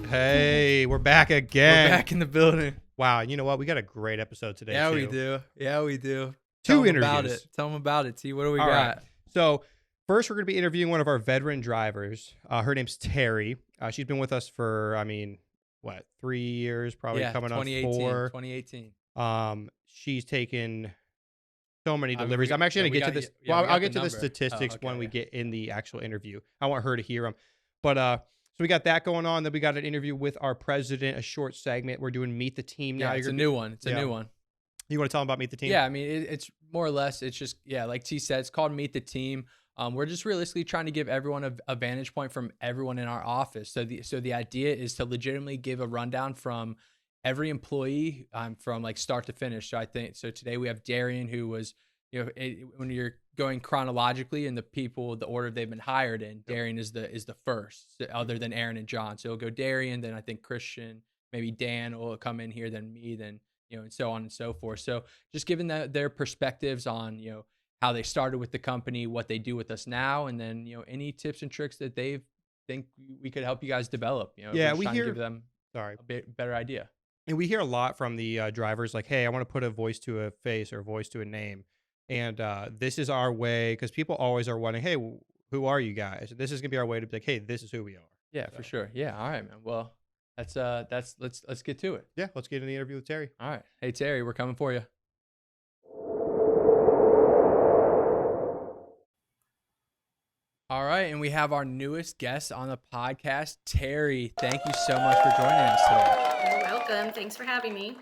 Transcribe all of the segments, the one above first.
Hey, we're back again. We're back in the building. Wow, you know what? We got a great episode today. Yeah, too. we do. Yeah, we do. Two Tell 'em interviews. about it. Tell them about it. T, what do we All got? right. So first, we're going to be interviewing one of our veteran drivers. Her name's Terri. She's been with us for, 3 years, probably coming on 4. 2018. She's taken so many mean, deliveries. I'm actually going to get to this. yeah, Well, we I'll got get the to the number. statistics Okay, when we yeah. get in the actual interview. I want her to hear them. But so we got that going on. Then we got an interview with our president, a short segment. We're doing Meet the Team now. Yeah, it's a new one. It's a new one. You want to tell them about Meet the Team? Yeah, I mean, it's more or less, it's just, like T said, it's called Meet the Team. We're just realistically trying to give everyone a vantage point from everyone in our office. So the idea is to legitimately give a rundown from every employee from like start to finish. So today we have Darien, who was, when you're going chronologically and the order they've been hired in, Darien is the first, other than Aaron and John. So it'll go Darien, then I think Christian, maybe Dan will come in here, then me, then and so on and so forth. So just giving their perspectives on, how they started with the company, what they do with us now, and then, any tips and tricks that they think we could help you guys develop. Yeah, we're we trying to hear. give them Sorry. a better idea. And we hear a lot from the drivers like, hey, I want to put a voice to a face or a voice to a name. And this is our way, because people always are wondering, hey, who are you guys? This is going to be our way to be like, hey, this is who we are. Yeah, So, for sure. Yeah. All right, man. Well, let's get to it. Yeah, let's get into the interview with Terri. All right. Hey, Terri, we're coming for you. All right, and we have our newest guest on the podcast, Terri. Thank you so much for joining us today. You're welcome. Thanks for having me.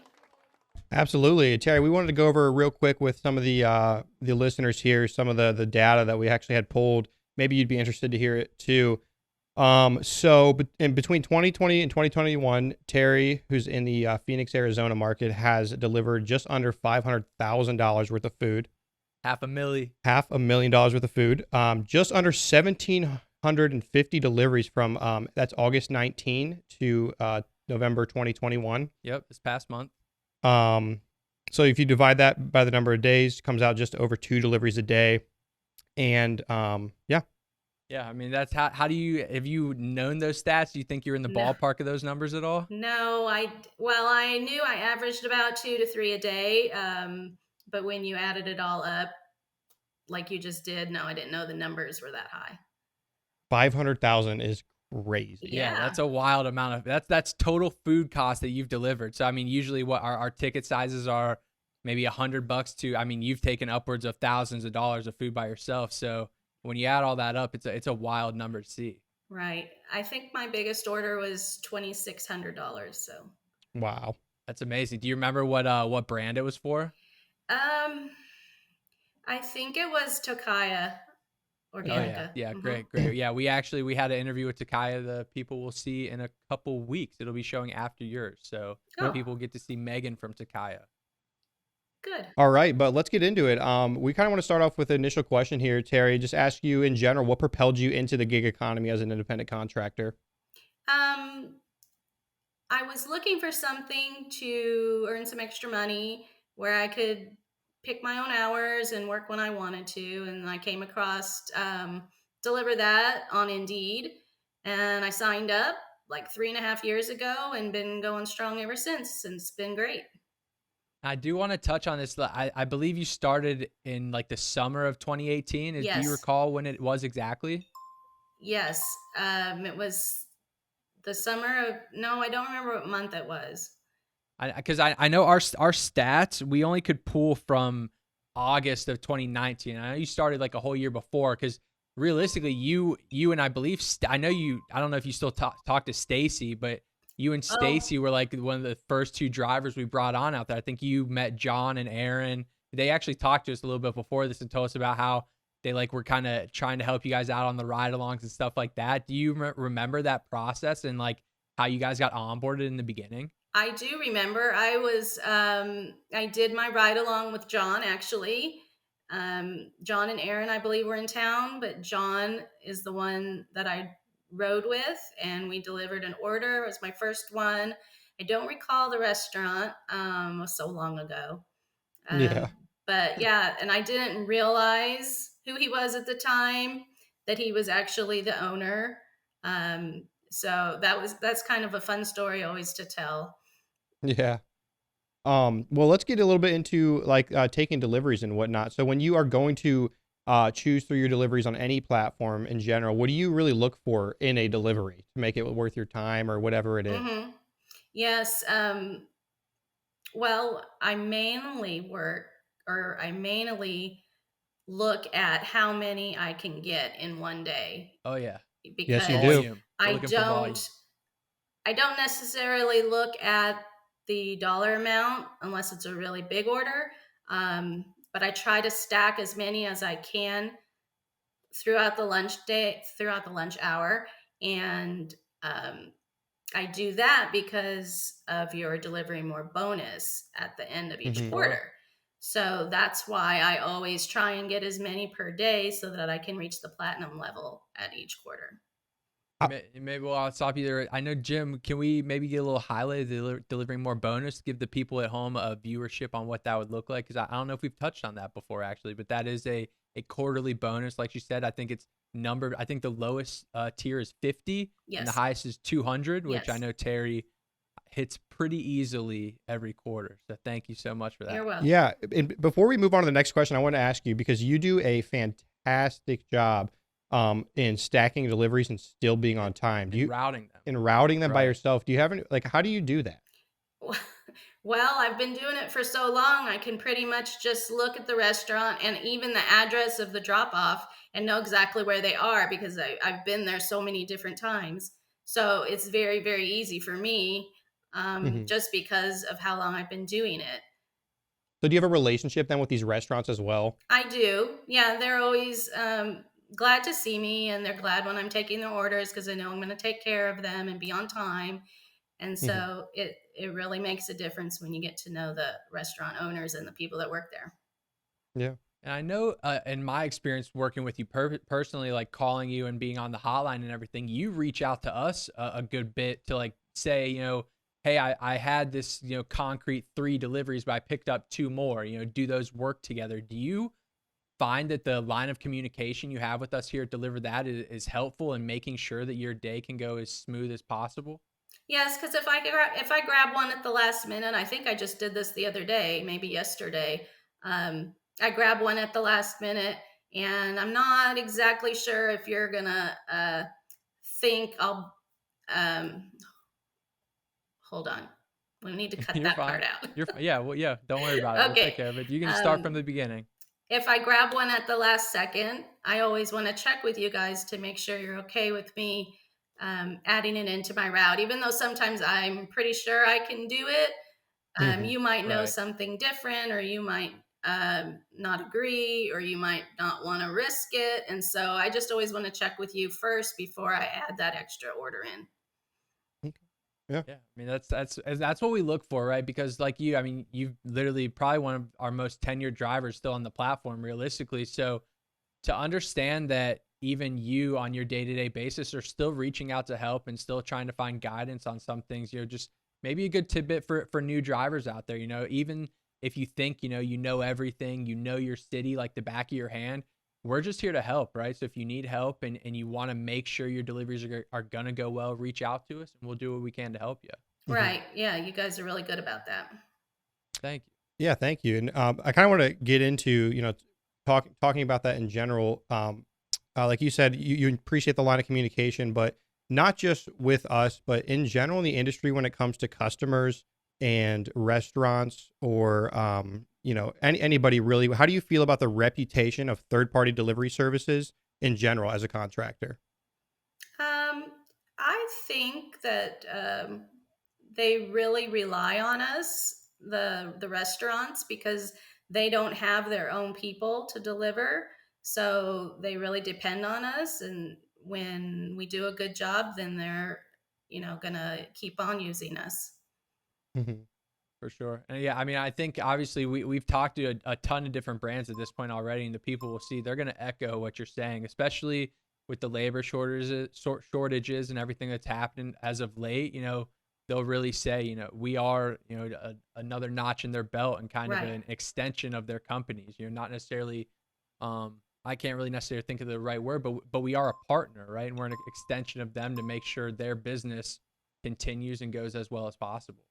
Absolutely. Terri, we wanted to go over real quick with some of the listeners here, some of the data that we actually had pulled. Maybe you'd be interested to hear it too. So in between 2020 and 2021, Terri, who's in the Phoenix, Arizona market, has delivered just under $500,000 worth of food. $500,000 worth of food. Just under 1,750 deliveries from that's August 19 to November 2021. Yep, this past month. So if you divide that by the number of days, it comes out just over 2 deliveries a day. And yeah. Yeah, I mean, that's how do you, have you known those stats? Do you think you're in the ballpark of those numbers at all? No, I knew I averaged about 2 to 3 a day. But when you added it all up, like you just did, no, I didn't know the numbers were that high. 500,000 is crazy. Yeah, that's a wild amount of that's total food cost that you've delivered. So I mean, usually what our ticket sizes are maybe $100 to, I mean, you've taken upwards of thousands of dollars of food by yourself. So when you add all that up, it's a wild number to see. Right. I think my biggest order was $2,600. So. Wow. That's amazing. Do you remember what brand it was for? I think it was Tokaya or Dehnke. Yeah, great. Yeah, we had an interview with Takaya. The people will see in a couple weeks. It'll be showing after yours. So people get to see Megan from Takaya. Good. All right, but let's get into it. We kind of want to start off with the initial question here, Terri. Just ask you in general, what propelled you into the gig economy as an independent contractor? I was looking for something to earn some extra money where I could pick my own hours and work when I wanted to. And I came across DeliverThat on Indeed, and I signed up like 3.5 years ago and been going strong ever since. And it's been great. I do want to touch on this. I believe you started in like the summer of 2018. Yes. Do you recall when it was exactly? Yes. It was the summer of, no, I don't remember what month it was. Because I know our stats, we only could pull from August of 2019. I know you started like a whole year before, because realistically, you and I believe, I don't know if you still talk to Stacy, but you and Stacy were like one of the first 2 drivers we brought on out there. I think you met John and Aaron. They actually talked to us a little bit before this and told us about how they were kind of trying to help you guys out on the ride-alongs and stuff like that. Do you remember that process and like how you guys got onboarded in the beginning? I do remember. I did my ride along with John, actually. John and Aaron, I believe, were in town, but John is the one that I rode with, and we delivered an order. It was my first one. I don't recall the restaurant. It was so long ago. Yeah. But yeah, and I didn't realize who he was at the time, that he was actually the owner. So that's kind of a fun story always to tell. Yeah. Well, let's get a little bit into like taking deliveries and whatnot. So when you are going to choose through your deliveries on any platform in general, what do you really look for in a delivery to make it worth your time or whatever it is? Hmm. Yes. Well, I mainly look at how many I can get in one day, Oh yeah, Yes, you because do. volume. We're I looking for volume. don't I don't necessarily look at the dollar amount unless it's a really big order. But I try to stack as many as I can throughout the lunch hour. And um, I do that because of your DeliveringMore bonus at the end of each Hmm. Sure. quarter. So that's why I always try and get as many per day so that I can reach the platinum level at each quarter. Maybe I'll stop you there. I know, Jim, can we maybe get a little highlight of the delivering more bonus, give the people at home a viewership on what that would look like? Because I don't know if we've touched on that before, actually, but that is a quarterly bonus. Like you said, I think it's numbered. I think the lowest tier is 50 and the Yes. highest is 200, which I Yes. know Terry hits pretty easily every quarter. So thank you so much for You're that. welcome. Yeah. And before we move on to the next question, I want to ask you because you do a fantastic job in stacking deliveries and still being on time. Do And you routing them. in routing them by Right. yourself? Do you have any like how do you do that? Well, I've been doing it for so long, I can pretty much just look at the restaurant and even the address of the drop off and know exactly where they are because I've been there so many different times. So it's very, very easy for me, Hmm. just because of how long I've been doing it. So do you have a relationship then with these restaurants as well? I do. Yeah, they're always glad to see me and they're glad when I'm taking their orders because they know I'm going to take care of them and be on time. And Hmm. so it really makes a difference when you get to know the restaurant owners and the people that work there. Yeah. And I know, in my experience working with you personally, like calling you and being on the hotline and everything, you reach out to us a good bit to like say, hey, I had this, concrete 3 deliveries, but I picked up 2 more. Do those work together? Do you find that the line of communication you have with us here at Deliver That is helpful in making sure that your day can go as smooth as possible? Yes, because if I grab one at the last minute, I think I just did this the other day, maybe yesterday. I grab one at the last minute, and I'm not exactly sure if you're gonna think I'll. Um, hold on, we need to cut You're that fine. part out. Yeah, well, yeah, don't worry about it. We'll take Okay. care of it. You can start from Um, the beginning. if I grab one at the last second, I always want to check with you guys to make sure you're okay with me adding it into my route. Even though sometimes I'm pretty sure I can do it, Hmm. you might know Right. something different, or you might not agree, or you might not want to risk it. And so I just always want to check with you first before I add that extra order in. Okay. Yeah. Yeah, I mean that's what we look for, right? Because like you, I mean, you've literally probably one of our most tenured drivers still on the platform, realistically. So to understand that even you on your day-to-day basis are still reaching out to help and still trying to find guidance on some things, just maybe a good tidbit for new drivers out there. Even if you think you know everything, your city like the back of your hand, we're just here to help, right? So if you need help and you want to make sure your deliveries are gonna go well, reach out to us and we'll do what we can to help you. Hmm. Right. Yeah, you guys are really good about that. Thank you. Yeah. Thank you. And I kind of want to get into talking about that in general. Like you said, you appreciate the line of communication, but not just with us, but in general in the industry when it comes to customers and restaurants or anybody really. How do you feel about the reputation of third party delivery services in general as a contractor? Um, I think that they really rely on us, the restaurants, because they don't have their own people to deliver, so they really depend on us. And when we do a good job, then they're gonna keep on using us. Hmm. For sure. And yeah, I mean, I think obviously we've talked to a ton of different brands at this point already, and the people will see they're going to echo what you're saying, especially with the labor shortages and everything that's happened as of late. They'll really say, we are, another notch in their belt and kind of Right. an extension of their companies. Not necessarily I can't really necessarily think of the right word, but we are a partner, right? And we're an extension of them to make sure their business continues and goes as well as possible.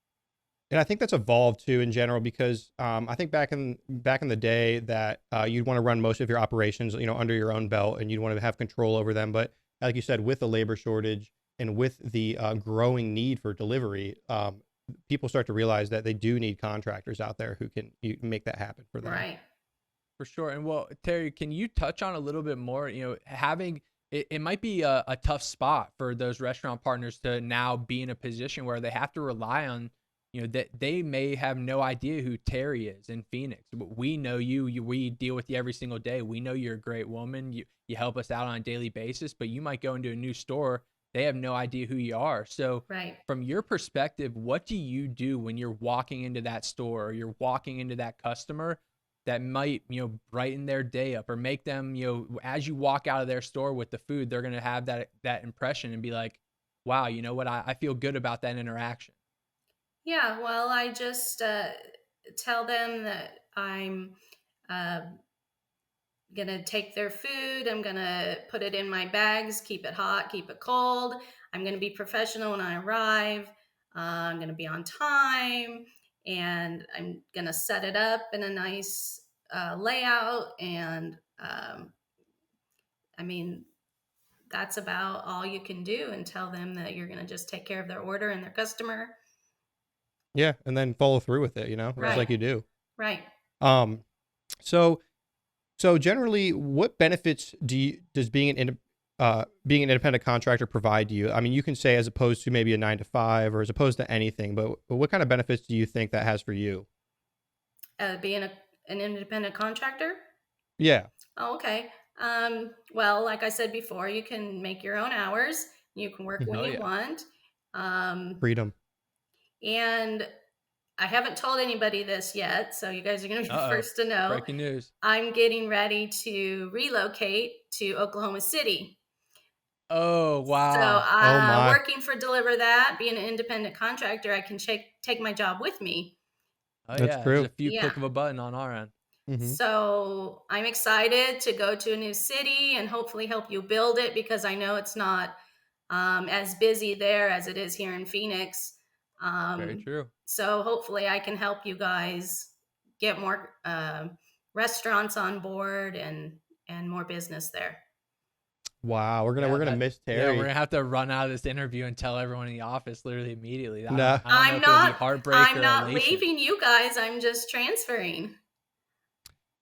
And I think that's evolved too in general because I think back in the day that you'd want to run most of your operations, under your own belt, and you'd want to have control over them. But like you said, with the labor shortage and with the growing need for delivery, people start to realize that they do need contractors out there who can make that happen for them. Right. For sure. And well, Terri, can you touch on a little bit more, having it might be a tough spot for those restaurant partners to now be in a position where they have to rely on, that they may have no idea who Terri is in Phoenix. But we know you, we deal with you every single day. We know you're a great woman. You help us out on a daily basis, but you might go into a new store. They have no idea who you are. So Right. from your perspective, what do you do when you're walking into that store or you're walking into that customer that might, brighten their day up or make them, as you walk out of their store with the food, they're going to have that impression and be like, wow, you know what? I feel good about that interaction. Yeah, well, I just tell them that I'm gonna take their food. I'm gonna put it in my bags, keep it hot, keep it cold. I'm gonna be professional when I arrive. I'm gonna be on time, and I'm gonna set it up in a nice layout. And I mean, that's about all you can do, and tell them that you're gonna just take care of their order and their customer. Yeah, and then follow through with it, just Right. like you do. Right. Um, so generally, what benefits does being an independent contractor provide to you? I mean, you can say as opposed to maybe a 9 to 5 or as opposed to anything, but what kind of benefits do you think that has for you? Being an independent contractor. Yeah. Oh, okay. Well, like I said before, you can make your own hours. You can work when Oh, you yeah. want. Freedom. And I haven't told anybody this yet, so you guys are going to be the first to know. Breaking news. I'm getting ready to relocate to Oklahoma City. Oh, wow. So, working for DeliverThat, being an independent contractor, I can take my job with me. Oh, That's yeah. true. There's a few click of a button on our end. Mm-hmm. So I'm excited to go to a new city and hopefully help you build it, because I know it's not as busy there as it is here in Phoenix. Very true. So hopefully I can help you guys get more restaurants on board and more business there. Wow, we're gonna miss Terri. Yeah, we're gonna have to run out of this interview and tell everyone in the office literally immediately. No. I'm not leaving you guys. I'm just transferring.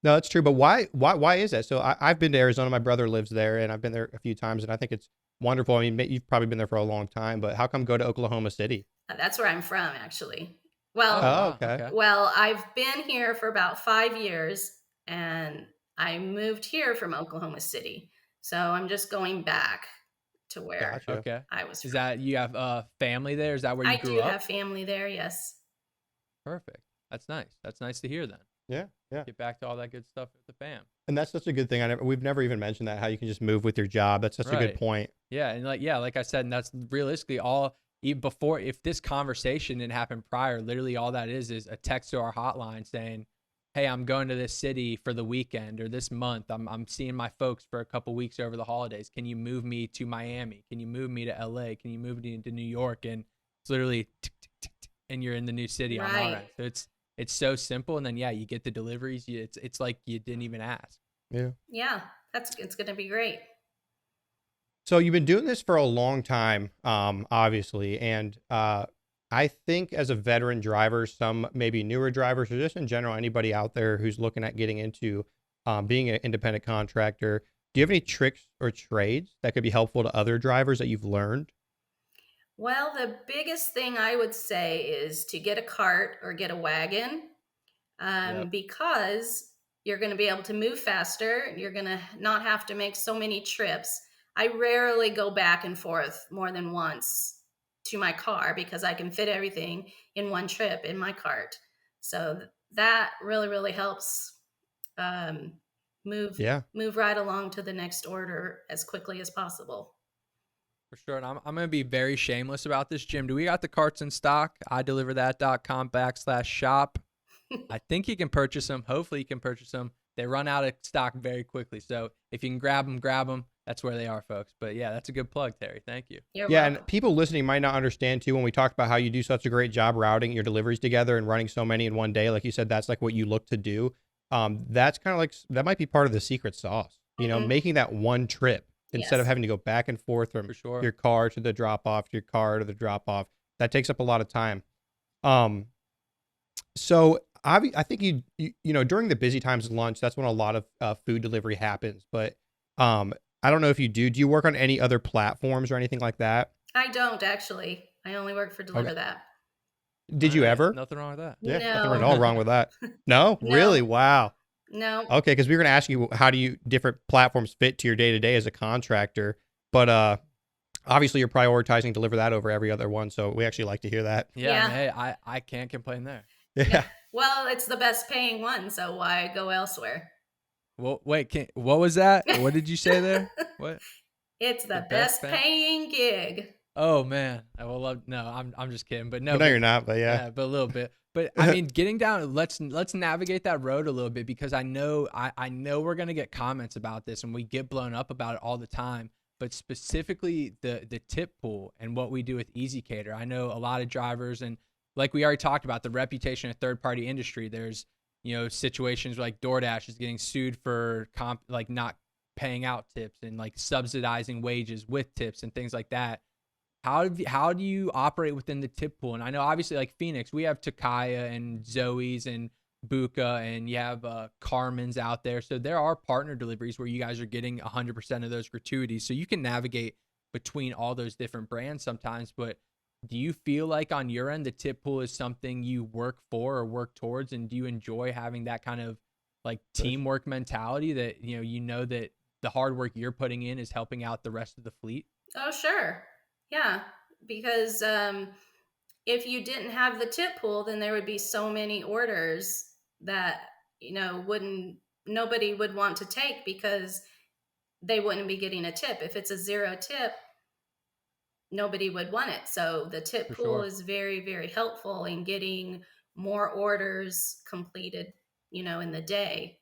No, that's true. But why is that? So I've been to Arizona. My brother lives there, and I've been there a few times, and I think it's wonderful. I mean, you've probably been there for a long time, but how come go to Oklahoma City? That's where I'm from, actually. Well, okay. Well, I've been here for about 5 years, and I moved here from Oklahoma City. So I'm just going back to where I was from. Is that you have family there? Is that where you grew up? I do have family there, yes. Perfect. That's nice. That's nice to hear then. Yeah. Get back to all that good stuff with the fam. And that's such a good thing. We've never even mentioned that, how you can just move with your job. That's such a good point. Yeah, and like I said, and that's realistically all. Even before, if this conversation didn't happen prior, literally all that is a text to our hotline saying, hey, I'm going to this city for the weekend, or this month I'm seeing my folks for a couple weeks over the holidays. Can you move me to Miami? Can you move me to LA? Can you move me to New York? And it's literally tick, tick, tick, tick, and you're in the new city on our end. So it's so simple. And then you get the deliveries. It's like you didn't even ask. Yeah, it's gonna be great. So you've been doing this for a long time, obviously, and I think as a veteran driver, some maybe newer drivers, or just in general, anybody out there who's looking at getting into being an independent contractor, do you have any tricks or trades that could be helpful to other drivers that you've learned? Well, the biggest thing I would say is to get a cart or get a wagon, because you're going to be able to move faster. You're going to not have to make so many trips. I rarely go back and forth more than once to my car because I can fit everything in one trip in my cart. So that really, really helps move right along to the next order as quickly as possible. For sure. And I'm going to be very shameless about this, Jim. Do we got the carts in stock? IDeliverThat.com/shop. I think you can purchase them. Hopefully you can purchase them. they run out of stock very quickly. So if you can grab them. That's where they are, folks. But yeah, that's a good plug, Terri. Thank you. You're Yeah, welcome. and people listening might not understand too when we talk about how you do such a great job routing your deliveries together and running so many in one day. Like you said, that's like what you look to do. That's kind of like that might be part of the secret sauce. You know, making that one trip instead of Yes. having to go back and forth from For sure. your car to the drop off, your car to the drop off. That takes up a lot of time. So I think you know during the busy times of lunch, that's when a lot of food delivery happens. But I don't know if you do. Do you work on any other platforms or anything like that? I don't actually. I only work for DeliverThat. Did you All right, ever? Nothing wrong with that. Yeah, nothing No. at all wrong with that. No, No. really? Wow. No. Okay, because we were gonna ask you how do you different platforms fit to your day to day as a contractor, but obviously you're prioritizing DeliverThat over every other one. So we actually like to hear that. Yeah. Yeah. And hey, I can't complain there. Yeah. Well, it's the best paying one, so why go elsewhere? Well, wait, what was that? What did you say there? What? It's the The best best paying gig. Oh man, I will love. No, I'm just kidding. But no, No, you're not. But yeah. but a little bit. But I mean, getting down, let's navigate that road a little bit because I know we're gonna get comments about this and we get blown up about it all the time. But specifically the tip pool and what we do with Easy Cater, I know a lot of drivers and like we already talked about the reputation of third party industry. There's situations like DoorDash is getting sued for like not paying out tips and like subsidizing wages with tips and things like that. How do you operate within the tip pool? And I know obviously like Phoenix, we have Takaya and Zoe's and Buka and you have Carmen's out there. So there are partner deliveries where you guys are getting 100% of those gratuities. So you can navigate between all those different brands sometimes. But do you feel like on your end, the tip pool is something you work for or work towards? And do you enjoy having that kind of like teamwork mentality that, you know that the hard work you're putting in is helping out the rest of the fleet? Oh, sure. Yeah. Because if you didn't have the tip pool, then there would be so many orders that, nobody would want to take because they wouldn't be getting a tip. If it's a 0 tip, nobody would want it. So the tip For pool sure. is very, very helpful in getting more orders completed, in the day.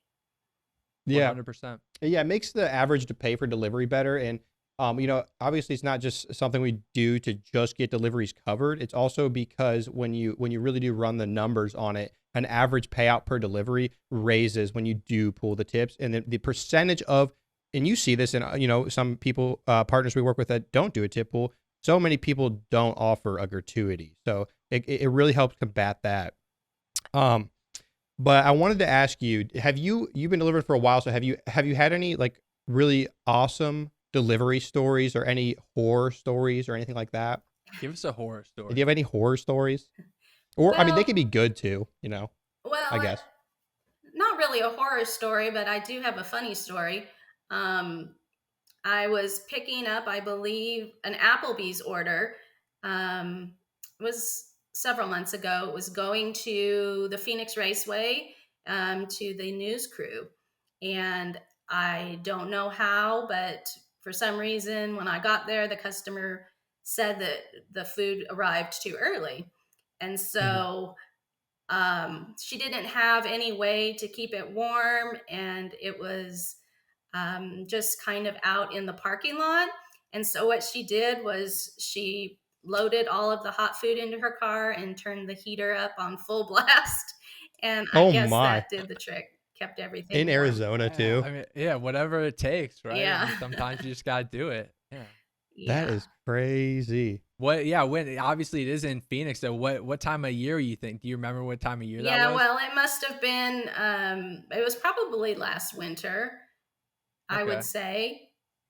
Yeah. 100%. Yeah, it makes the average to pay for delivery better. And, obviously it's not just something we do to just get deliveries covered. It's also because when you really do run the numbers on it, an average payout per delivery raises when you do pull the tips. And the percentage of, and you see this in, some people, partners we work with that don't do a tip pool. So many people don't offer a gratuity. So it really helps combat that. But I wanted to ask you, you've been delivering for a while, so have you had any like really awesome delivery stories or any horror stories or anything like that? Give us a horror story. Do you have any horror stories? Or I mean, they Well- could be good too, Well, I guess. not really a horror story, but I do have a funny story. I was picking up, I believe, an Applebee's order. It was several months ago. It was going to the Phoenix Raceway to the news crew. And I don't know how, but for some reason, when I got there, the customer said that the food arrived too early. And so she didn't have any way to keep it warm, and it was just kind of out in the parking lot. And so what she did was she loaded all of the hot food into her car and turned the heater up on full blast. And I Oh guess my. that did the trick, kept everything In warm. Arizona Yeah, too. I mean, yeah, whatever it takes, right? Yeah. I mean, sometimes you just gotta do it. Yeah. That Yeah. is crazy. What? Yeah. When obviously it is in Phoenix. So what time of year you think? Do you remember what time of year that Yeah, was? well, it must have been, it was probably last winter, I Okay. would say.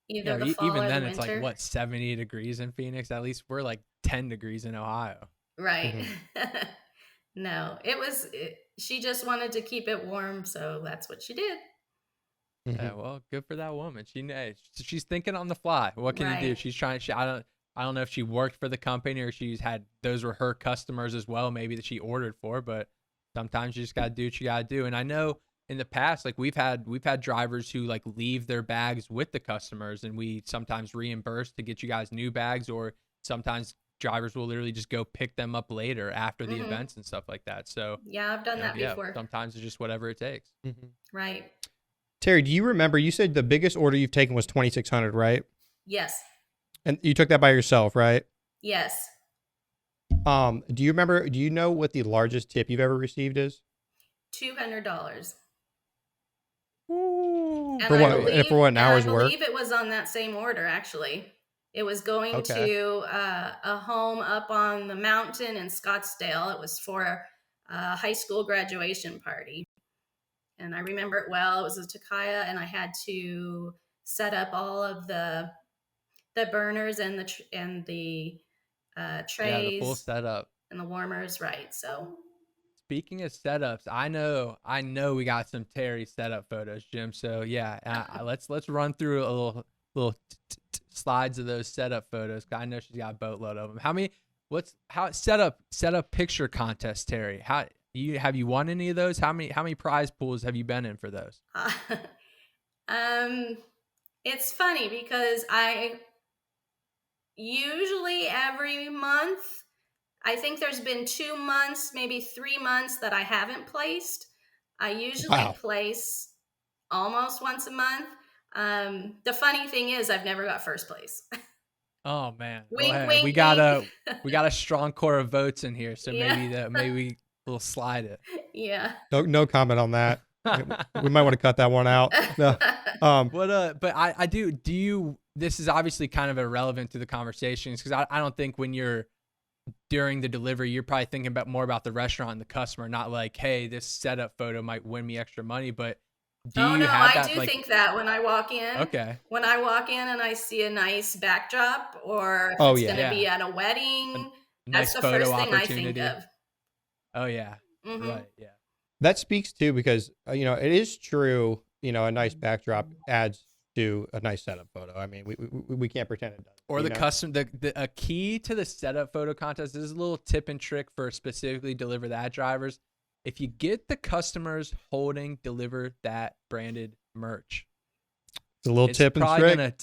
Yeah. Either the fall Even or then, the it's winter. like what 70 degrees in Phoenix. At least we're like 10 degrees in Ohio. Right. No, she just wanted to keep it warm, so that's what she did. Yeah. Well, good for that woman. She's thinking on the fly. What can you do? Right. She's trying. I don't know if she worked for the company or those were her customers as well, maybe that she ordered for. But sometimes you just gotta do what you gotta do. And I know in the past, like we've had drivers who like leave their bags with the customers, and we sometimes reimburse to get you guys new bags, or sometimes drivers will literally just go pick them up later after the events and stuff like that. So Yeah, I've done that yeah, before. sometimes it's just whatever it takes. Right. Terri, do you remember, you said the biggest order you've taken was 2,600, right? Yes. And you took that by yourself, right? Yes. Do you know what the largest tip you've ever received is? $200. Ooh, And For I what, believe, for what, an and I hour's work? believe it was on that same order, actually. It was going Okay. to a home up on the mountain in Scottsdale. It was for a high school graduation party. And I remember it well. It was a Takaya, and I had to set up all of the burners and the Yeah, the full trays setup. and the warmers, right? So Speaking of setups, I know we got some Terri setup photos, Jim. So yeah, let's run through a little slides of those setup photos. 'Cause I know she's got a boatload of them. How setup picture contest, Terri? Have you won any of those? How many prize pools have you been in for those? it's funny because I usually every month, I think there's been 2 months, maybe 3 months that I haven't placed. I usually place almost once a month. The funny thing is I've never got first place. Oh man, Wink, well, hey, wink, we got wink. a strong core of votes in here, so Yeah. maybe we'll slide it. Yeah. No comment on that. We might want to cut that one out. No. But I do you, this is obviously kind of irrelevant to the conversations, because I don't think when you're during the delivery, you're probably thinking more about the restaurant and the customer, not like, hey, this setup photo might win me extra money. But do Oh you no, have I that, do like, think that when I walk in. okay, When I walk in and I see a nice backdrop, or if Oh, it's yeah. going to be Yeah. at a wedding, nice that's the photo first thing I think opportunity? of. Oh yeah, hmm right, yeah. That speaks to, because, it is true, a nice backdrop adds to a nice setup photo. I mean, we can't pretend it doesn't. Or the know? custom, a key to the setup photo contest. This is a little tip and trick for specifically DeliverThat drivers. If you get the customers holding DeliverThat branded merch, It's a little it's tip and probably trick. gonna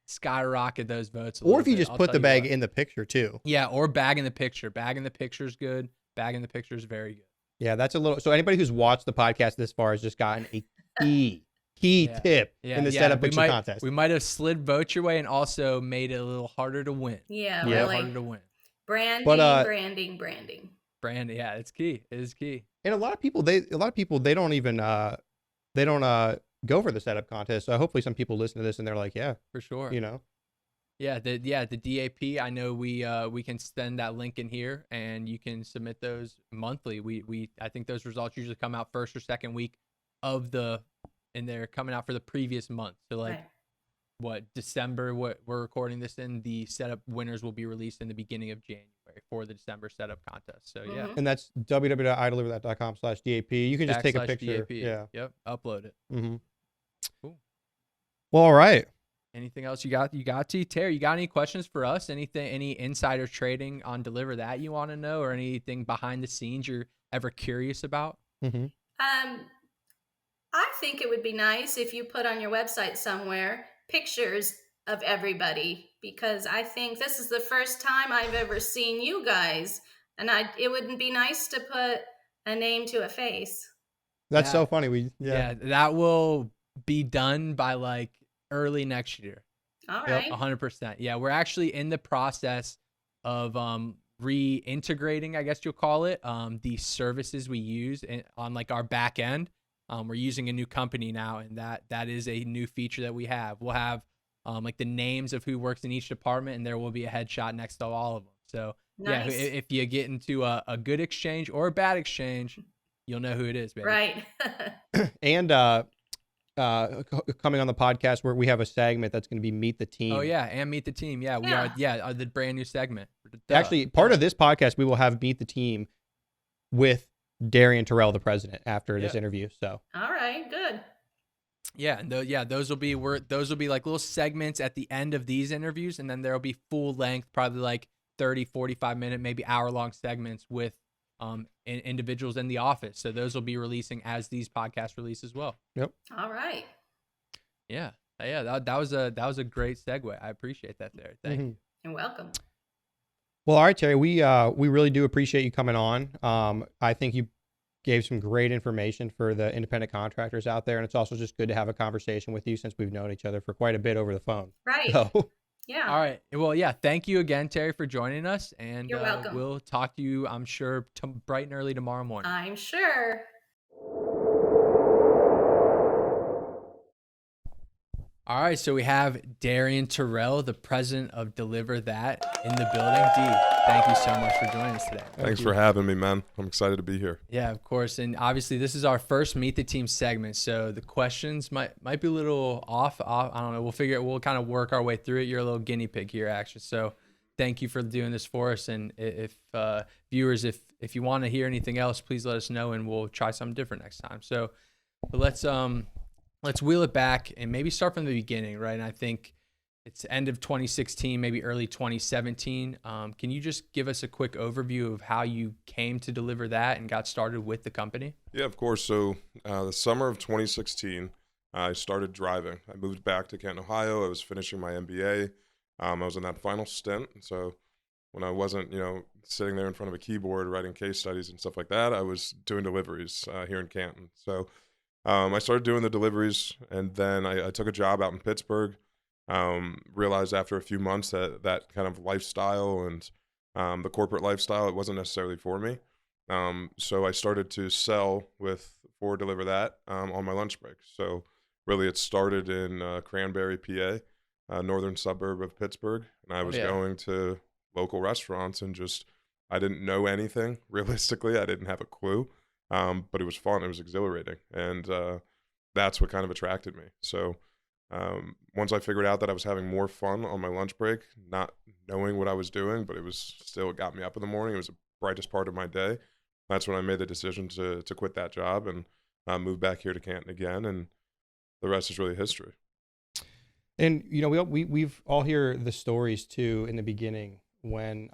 skyrocket those votes. Or if you bit, just I'll put tell the you bag what. in the picture too. Yeah, or bag in the picture. Bag in the picture is good. Bag in the picture is very good. Yeah, that's a little. So anybody who's watched the podcast this far has just gotten a key Yeah. tip Yeah, in the yeah. setup picture contest. We might have slid votes your way and also made it a little harder to win. Yeah, A little really. harder to win. Branding, But, branding. Brand, yeah, it's key. It is key. and a lot of people they don't even go for the setup contest. So hopefully some people listen to this and they're like, yeah, For sure. Yeah, the DAP. I know we can send that link in here, and you can submit those monthly. I think those results usually come out first or second week of and they're coming out for the previous month. So like, Right. what, December? What we're recording this in, the setup winners will be released in the beginning of January for the December setup contest. So yeah, Mhm. and that's www.ideliverthat.com/DAP. You can just take a / picture. DAP. Yeah. Yep. Upload it. Mm-hmm. Cool. Well, all right. Anything else you got? Terri, you got any questions for us? Any insider trading on DeliverThat you want to know, or anything behind the scenes you're ever curious about? Mm-hmm. I think it would be nice if you put on your website somewhere pictures of everybody, because I think this is the first time I've ever seen you guys, and it wouldn't be nice to put a name to a face. That's so funny. Yeah, that will be done by like early next year. All Yep. right. 100%. Yeah, we're actually in the process of reintegrating, I guess you'll call it, the services we use on like our back end. We're using a new company now, and that is a new feature that we have. We'll have like the names of who works in each department, and there will be a headshot next to all of them. So Nice. yeah, if you get into a good exchange or a bad exchange, you'll know who it is, baby. Right. And coming on the podcast where we have a segment that's going to be Meet the Team. Oh yeah, and Meet the Team. Yeah, we are. Yeah, the brand new segment. Actually, part of this podcast we will have Meet the Team with Darien Terrell, the president, after this interview. So All right. Good. Yeah, and those will be like little segments at the end of these interviews, and then there'll be full length, probably like 30, 45 minute, maybe hour long segments with individuals in the office. So those will be releasing as these podcasts release as well. Yep. All right. Yeah. That was a great segue. I appreciate that there. Thank you. You're welcome. Well, all right, Terri, we really do appreciate you coming on. I think you gave some great information for the independent contractors out there. And it's also just good to have a conversation with you since we've known each other for quite a bit over the phone. Right. So, Yeah. All right. Well, yeah. Thank you again, Terri, for joining us. And You're welcome. we'll talk to you, I'm sure, bright and early tomorrow morning. I'm sure. All right, so we have Darien Terrell, the president of DeliverThat, in the building. D, thank you so much for joining us today. Thanks for having me, man. I'm excited to be here. Yeah, of course. And obviously, this is our first Meet the Team segment, so the questions might be a little off. I don't know. We'll kind of work our way through it. You're a little guinea pig here, actually. So thank you for doing this for us. And if viewers, if you want to hear anything else, please let us know, and we'll try something different next time. So but let's wheel it back and maybe start from the beginning, right? And I think it's end of 2016, maybe early 2017. Can you just give us a quick overview of how you came to DeliverThat and got started with the company? Yeah, of course. So the summer of 2016, I started driving. I moved back to Canton, Ohio. I was finishing my MBA. I was in that final stint. So when I wasn't, sitting there in front of a keyboard writing case studies and stuff like that, I was doing deliveries here in Canton. So I started doing the deliveries, and then I took a job out in Pittsburgh. Realized after a few months that kind of lifestyle and the corporate lifestyle, it wasn't necessarily for me. So I started to sell for DeliverThat on my lunch break. So really it started in Cranberry, PA, northern suburb of Pittsburgh. And I was going to local restaurants and I didn't know anything. Realistically, I didn't have a clue. But it was fun. It was exhilarating. And that's what kind of attracted me. So once I figured out that I was having more fun on my lunch break, not knowing what I was doing, but it got me up in the morning. It was the brightest part of my day. That's when I made the decision to quit that job and move back here to Canton again. And the rest is really history. And, we've all hear the stories too in the beginning when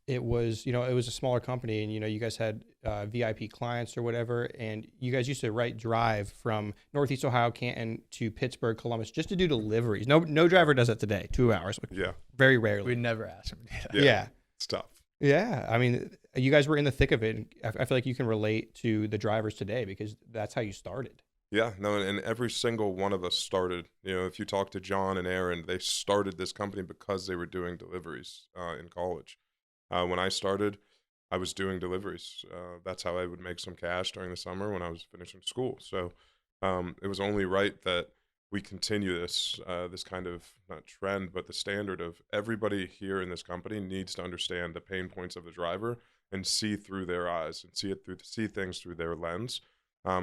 it was a smaller company, and you guys had VIP clients or whatever, and you guys used to drive from Northeast Ohio, Canton to Pittsburgh, Columbus, just to do deliveries. No driver does that today. 2 hours. Yeah. Very rarely. We'd never ask them to do that. Yeah. It's tough. Yeah. I mean, you guys were in the thick of it. And I feel like you can relate to the drivers today because that's how you started. Yeah, no, and every single one of us started, if you talk to John and Aaron, they started this company because they were doing deliveries in college. When I started, I was doing deliveries. That's how I would make some cash during the summer when I was finishing school. So it was only right that we continue this kind of, not trend, but the standard of everybody here in this company needs to understand the pain points of the driver and see through their eyes and see things through their lens,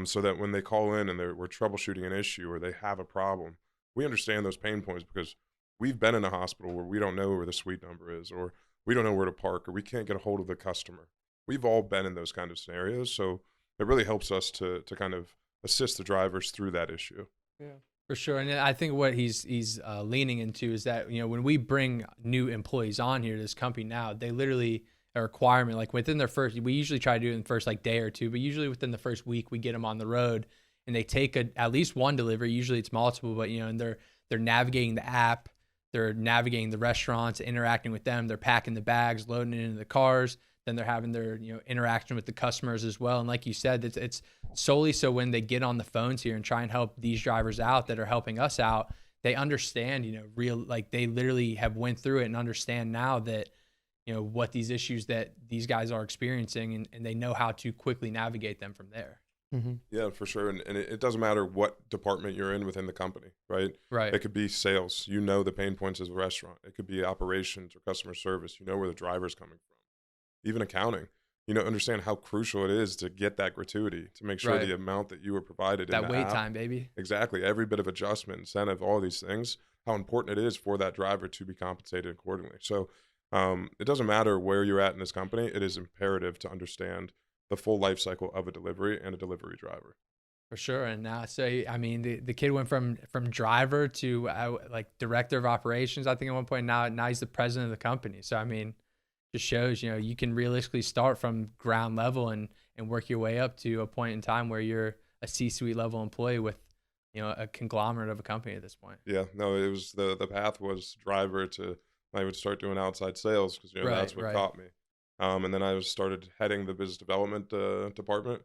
so that when they call in and we're troubleshooting an issue or they have a problem, we understand those pain points because we've been in a hospital where we don't know where the suite number is, or we don't know where to park, or we can't get a hold of the customer. We've all been in those kind of scenarios, so it really helps us to kind of assist the drivers through that issue. Yeah, for sure. And I think what he's leaning into is that when we bring new employees on here to this company now, they literally a requirement like within their first. We usually try to do it in the first day or two, but usually within the first week we get them on the road and they take at least one delivery. Usually it's multiple, but and they're navigating the app. They're navigating the restaurants, interacting with them. They're packing the bags, loading it into the cars. Then they're having their interaction with the customers as well. And like you said, it's solely so when they get on the phones here and try and help these drivers out that are helping us out, they understand, they literally have went through it and understand now that, what these issues that these guys are experiencing, and they know how to quickly navigate them from there. Mm-hmm. Yeah, for sure. And it doesn't matter what department you're in within the company, right? Right. It could be sales. The pain points of the restaurant. It could be operations or customer service. Where the driver's coming from. Even accounting. Understand how crucial it is to get that gratuity, to make sure the amount that you were provided that in the wait app, time, baby. Exactly. Every bit of adjustment, incentive, all these things, how important it is for that driver to be compensated accordingly. So it doesn't matter where you're at in this company. It is imperative to understand the full life cycle of a delivery and a delivery driver. For sure. And now, the kid went from driver to director of operations, I think at one point. Now he's the president of the company. So, just shows, you can realistically start from ground level and work your way up to a point in time where you're a C-suite level employee with, a conglomerate of a company at this point. Yeah, no, it was the path was driver to, I would start doing outside sales because, that's what caught me. And then I started heading the business development department.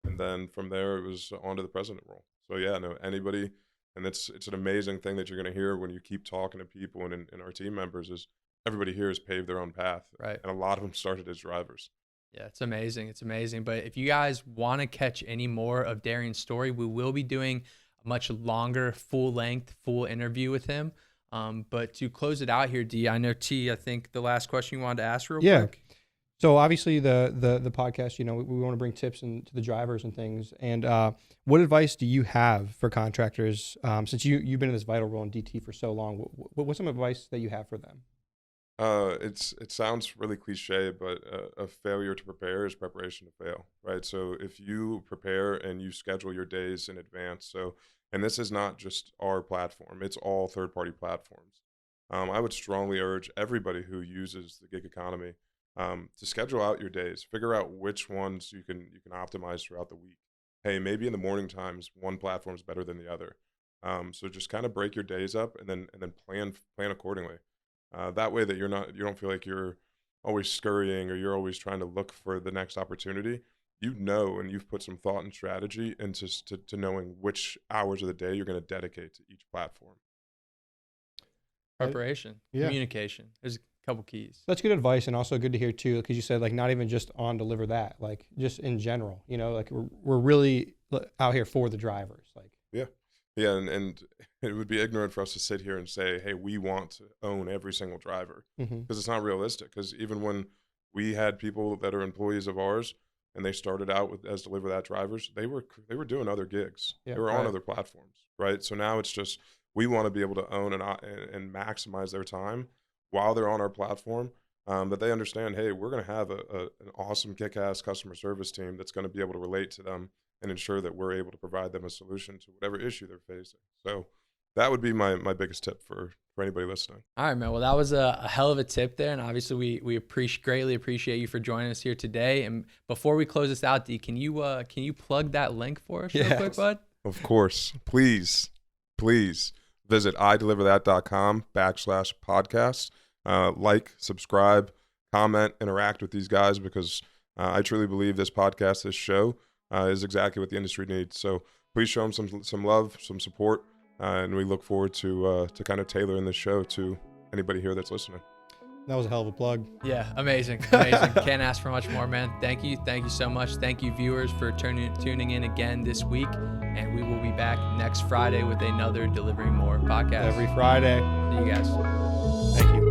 And then from there, it was on to the president role. So yeah, no, anybody, and it's an amazing thing that you're going to hear when you keep talking to people and our team members is everybody here has paved their own path. Right. And a lot of them started as drivers. Yeah, it's amazing. It's amazing. But if you guys want to catch any more of Darien's story, we will be doing a much longer, full-length, full interview with him. But to close it out here, D, I know T, I think the last question you wanted to ask real quick. So obviously the podcast, we want to bring tips to the drivers and things. And what advice do you have for contractors since you've been in this vital role in DT for so long? What's some advice that you have for them? It sounds really cliche, but a failure to prepare is preparation to fail, right? So if you prepare and you schedule your days in advance, and this is not just our platform, it's all third-party platforms. I would strongly urge everybody who uses the gig economy to schedule out your days, figure out which ones you can optimize throughout the week. Hey, maybe in the morning times, one platform is better than the other. So just kind of break your days up and then plan accordingly. That way that you don't feel like you're always scurrying or you're always trying to look for the next opportunity. And you've put some thought and strategy into to knowing which hours of the day you're going to dedicate to each platform. Preparation, communication. There's a couple keys. That's good advice, and also good to hear too, because you said like not even just on DeliverThat, like just in general. Like we're really out here for the drivers. Like and it would be ignorant for us to sit here and say, hey, we want to own every single driver, because it's not realistic. Because even when we had people that are employees of ours and they started out as DeliverThat drivers, they were doing other gigs. They were on other platforms, right? So now it's just we want to be able to own and maximize their time while they're on our platform, that they understand, hey, we're going to have an awesome kick-ass customer service team that's going to be able to relate to them and ensure that we're able to provide them a solution to whatever issue they're facing. So that would be my biggest tip for anybody listening. All right, man. Well, that was a hell of a tip there. And obviously we greatly appreciate you for joining us here today. And before we close this out, D, can you plug that link for us real quick, bud? Of course. Please visit ideliverthat.com/podcast. Like, subscribe, comment, interact with these guys, because I truly believe this podcast, this show, is exactly what the industry needs. So please show them some love, some support, and we look forward to kind of tailoring this show to anybody here that's listening. That was a hell of a plug. Yeah, amazing. Can't ask for much more, man. Thank you so much. Thank you, viewers, for tuning in again this week, and we will be back next Friday with another Delivering More podcast. Every Friday. See you guys. Thank you.